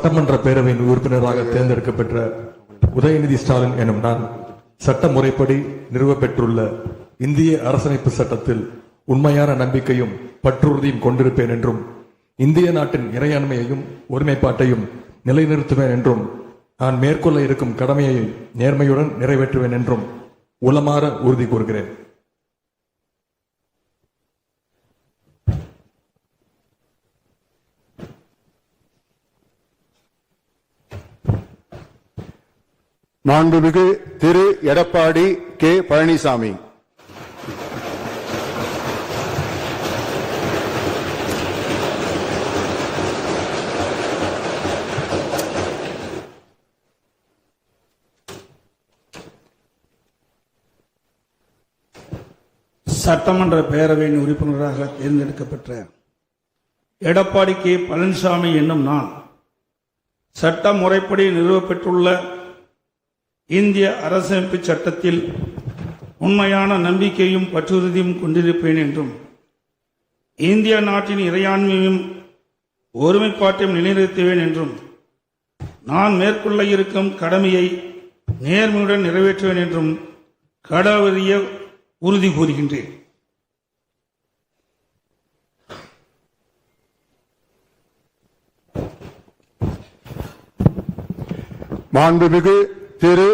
சட்டமன்ற பேரவையின் உறுப்பினராக தேர்ந்தெடுக்கப்பெற்ற உதயநிதி ஸ்டாலின் எனும் நான் சட்ட முறைப்படி நிறுவப்பெற்றுள்ள இந்திய அரசமைப்பு சட்டத்தில் உண்மையான நம்பிக்கையும் பற்றுறுதியும் கொண்டிருப்பேன் என்றும் இந்திய நாட்டின் இறையாண்மையையும் ஒருமைப்பாட்டையும் நிலைநிறுத்துவேன் என்றும் நான் மேற்கொள்ள இருக்கும் கடமையை நேர்மையுடன் நிறைவேற்றுவேன் என்றும் உளமாற உறுதி கூறுகிறேன். மாண்புமிகு திரு எடப்பாடி கே பழனிசாமி. சட்டமன்ற பேரவையின் உறுப்பினராக தேர்ந்தெடுக்கப்பெற்ற எடப்பாடி கே பழனிசாமி என்னும் நான் சட்ட முறைப்படி நிறுவப்பெற்றுள்ள இந்திய அரசமைப்பு சட்டத்தில் உண்மையான நம்பிக்கையும் பற்றுறுதியும் கொண்டிருப்பேன் என்றும் இந்திய நாட்டின் இறையாண்மையும் ஒருமைப்பாட்டையும் நிலைநிறுத்துவேன் என்றும் நான் மேற்கொள்ள இருக்கும் கடமையை நேர்மையுடன் நிறைவேற்றுவேன் என்றும் கடவுளிய உறுதி கூறுகின்றேன். மாண்புமிகு திரு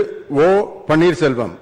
ஓ பன்னீர்செல்வம்.